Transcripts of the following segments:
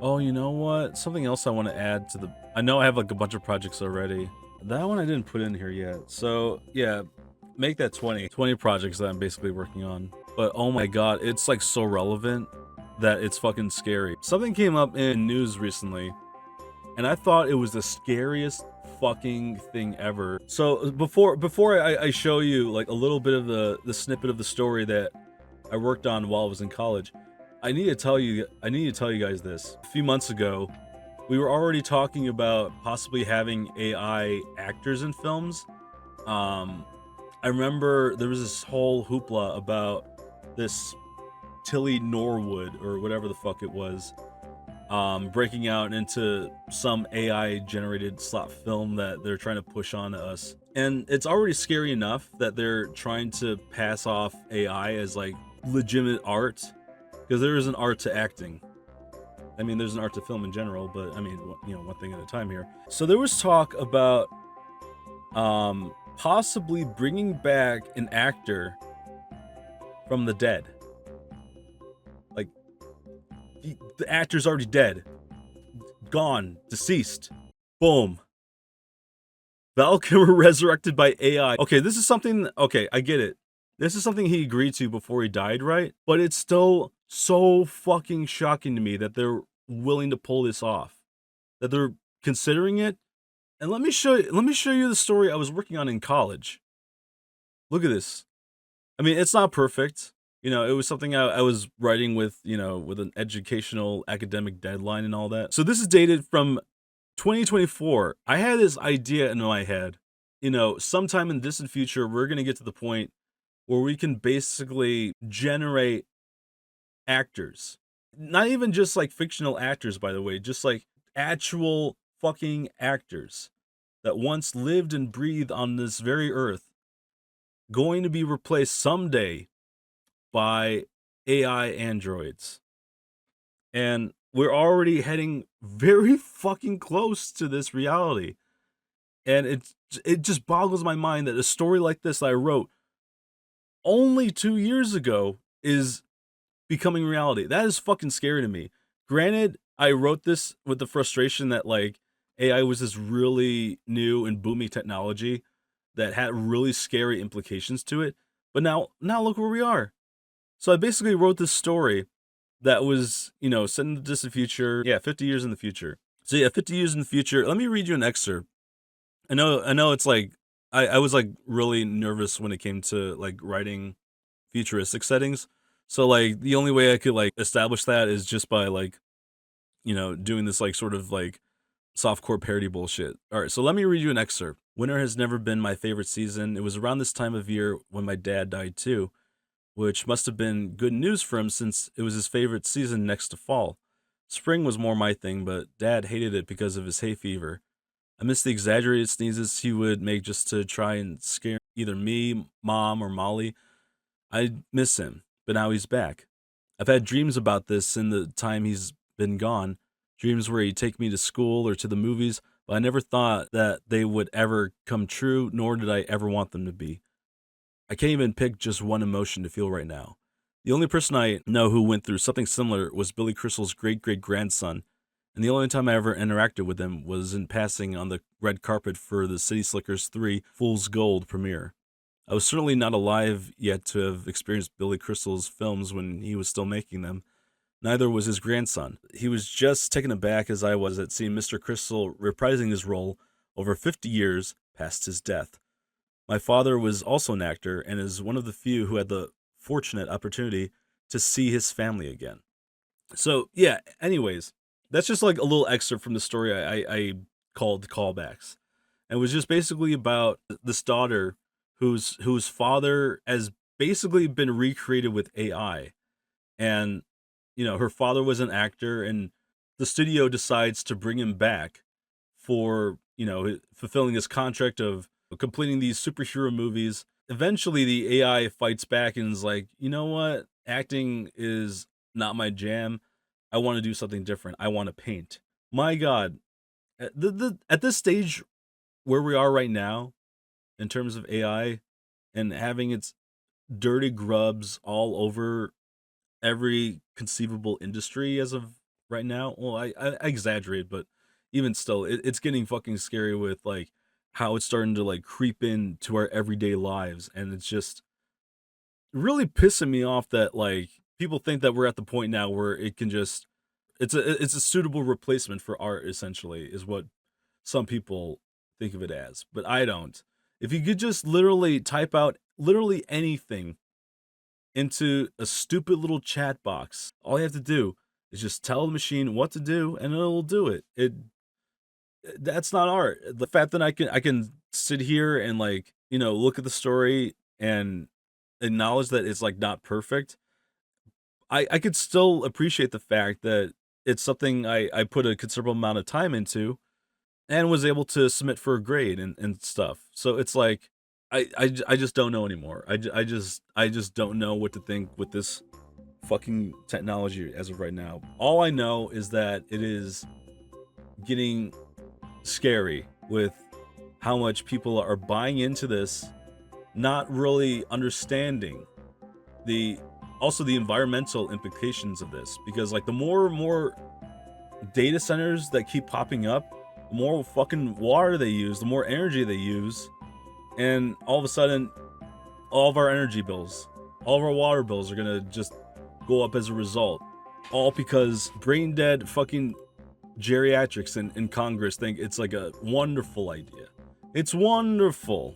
Oh, you know what? Something else I want to add to the. I know I have like a bunch of projects already. That one I didn't put in here yet. So yeah, make that 20 projects that I'm basically working on. But oh my god, it's like so relevant that it's fucking scary. Something came up in news recently, and I thought it was the scariest fucking thing ever. So before I show you like a little bit of the snippet of the story that I worked on while I was in college, I need to tell you guys this. A few months ago, we were already talking about possibly having AI actors in films. Um, I remember there was this whole hoopla about this Tilly Norwood or whatever the fuck it was, breaking out into some AI generated slot film that they're trying to push on us. And it's already scary enough that they're trying to pass off AI as like legitimate art, because there is an art to acting. I mean, there's an art to film in general, but I mean, one thing at a time here. So there was talk about possibly bringing back an actor from the dead. Like the actor's already dead, gone, deceased. Boom. Val Kilmer resurrected by AI. Okay, this is something. Okay, I get it. This is something he agreed to before he died, right? But it's still so fucking shocking to me that they're willing to pull this off. That they're considering it. And let me show you the story I was working on in college. Look at this. I mean, it's not perfect. It was something I was writing with, with an educational academic deadline and all that. So this is dated from 2024. I had this idea in my head. Sometime in the distant future, we're going to get to the point where we can basically generate actors. Not even just like fictional actors, by the way, just like actual fucking actors that once lived and breathed on this very earth, going to be replaced someday by AI androids. And we're already heading very fucking close to this reality. And it just boggles my mind that a story like this that I wrote only 2 years ago is becoming reality. That is fucking scary to me. Granted, I wrote this with the frustration that like AI was this really new and booming technology that had really scary implications to it. But now look where we are. So I basically wrote this story that was, set in the distant future. Yeah, 50 years in the future. So yeah, 50 years in the future. Let me read you an excerpt. I know it's like I was like really nervous when it came to like writing futuristic settings. So like the only way I could like establish that is just by like, doing this like sort of like softcore parody bullshit. All right, so let me read you an excerpt. Winter has never been my favorite season. It was around this time of year when my dad died too, which must have been good news for him since it was his favorite season next to fall. Spring was more my thing, but dad hated it because of his hay fever. I miss the exaggerated sneezes he would make just to try and scare either me, mom, or Molly. I miss him, but now he's back. I've had dreams about this in the time he's been gone. Dreams where he'd take me to school or to the movies, but I never thought that they would ever come true, nor did I ever want them to be. I can't even pick just one emotion to feel right now. The only person I know who went through something similar was Billy Crystal's great great grandson, and the only time I ever interacted with him was in passing on the red carpet for the City Slickers 3 Fool's Gold premiere. I was certainly not alive yet to have experienced Billy Crystal's films when he was still making them. Neither was his grandson. He was just taken aback as I was at seeing Mr. Crystal reprising his role over 50 years past his death. My father was also an actor and is one of the few who had the fortunate opportunity to see his family again. So, yeah, anyways, that's just like a little excerpt from the story I called Callbacks. And it was just basically about this daughter whose father has basically been recreated with AI. And, her father was an actor, and the studio decides to bring him back for, fulfilling his contract of completing these superhero movies. Eventually, the AI fights back and is like, you know what? Acting is not my jam. I want to do something different. I want to paint. My God, at this stage where we are right now, in terms of AI and having its dirty grubs all over every conceivable industry as of right now. Well, I exaggerate, but even still, it's getting fucking scary with like how it's starting to like creep into our everyday lives, and it's just really pissing me off that like people think that we're at the point now where it can just it's a suitable replacement for art essentially is what some people think of it as, but I don't. If you could just literally type out literally anything into a stupid little chat box, all you have to do is just tell the machine what to do and it'll do it. That's not art. The fact that I can sit here and like, look at the story and acknowledge that it's like not perfect. I could still appreciate the fact that it's something I put a considerable amount of time into and was able to submit for a grade and stuff. So it's like I just don't know anymore. I just don't know what to think with this fucking technology as of right now. All I know is that it is getting scary with how much people are buying into this, not really understanding the also the environmental implications of this, because like the more and more data centers that keep popping up, the more fucking water they use, the more energy they use, and all of a sudden, all of our energy bills, all of our water bills are gonna just go up as a result. All because brain dead fucking geriatrics in Congress think it's like a wonderful idea. It's wonderful.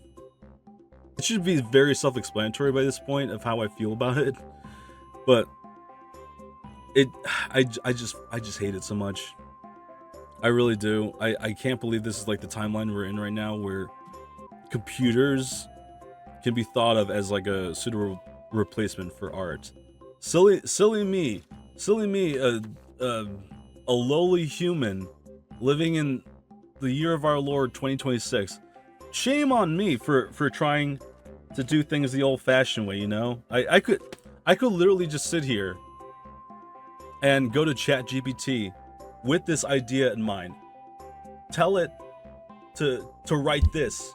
It should be very self-explanatory by this point of how I feel about it, but it, I just hate it so much. I really do. I can't believe this is like the timeline we're in right now, where computers can be thought of as like a suitable replacement for art. Silly me, a, a lowly human living in the year of our Lord 2026. Shame on me for trying to do things the old-fashioned way. I could literally just sit here and go to ChatGPT with this idea in mind. Tell it to write this,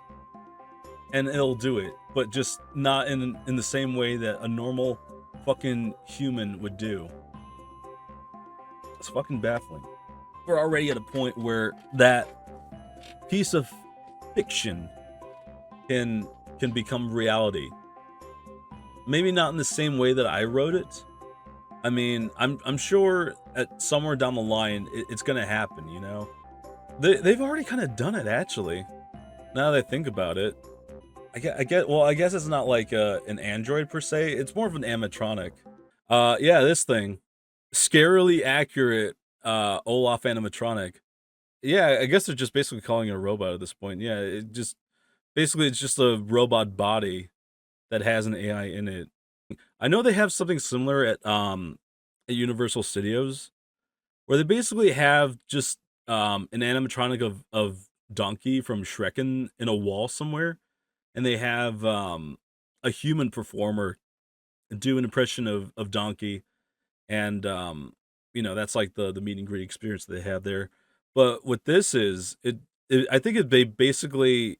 and it'll do it, but just not in the same way that a normal fucking human would do. It's fucking baffling. We're already at a point where that piece of fiction can become reality. Maybe not in the same way that I wrote it. I mean, I'm sure at somewhere down the line it's gonna happen. They've already kind of done it actually. Now that I think about it, I guess it's not like an android per se. It's more of an animatronic. Yeah, this thing, scarily accurate. Olaf animatronic. Yeah, I guess they're just basically calling it a robot at this point. Yeah, it's just a robot body that has an AI in it. I know they have something similar at Universal Studios, where they basically have just an animatronic of Donkey from Shrek in a wall somewhere, and they have a human performer do an impression of Donkey, and that's like the meet and greet experience they have there. But what this is, I think they basically,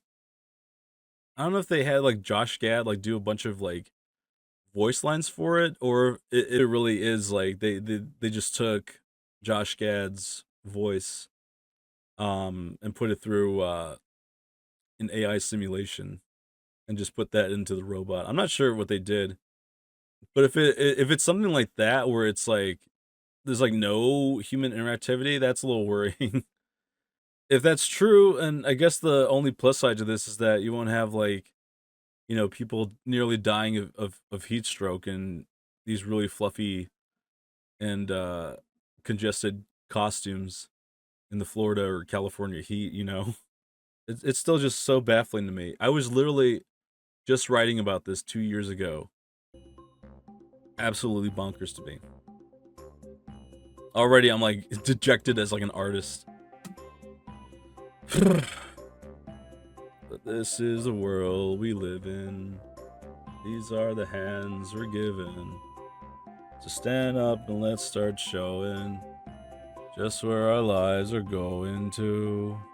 I don't know if they had like Josh Gad like do a bunch of like voice lines for it, or it really is like they just took Josh Gad's voice and put it through an AI simulation and just put that into the robot. I'm not sure what they did, but if it's something like that where it's like there's like no human interactivity, that's a little worrying. If that's true, and I guess the only plus side to this is that you won't have like, people nearly dying of heat stroke and these really fluffy and congested costumes in the Florida or California heat. It's still just so baffling to me. I was literally just writing about this 2 years ago. Absolutely bonkers to me. Already I'm like dejected as like an artist. But this is the world we live in. These are the hands we're given. So stand up and let's start showing just where our lives are going to.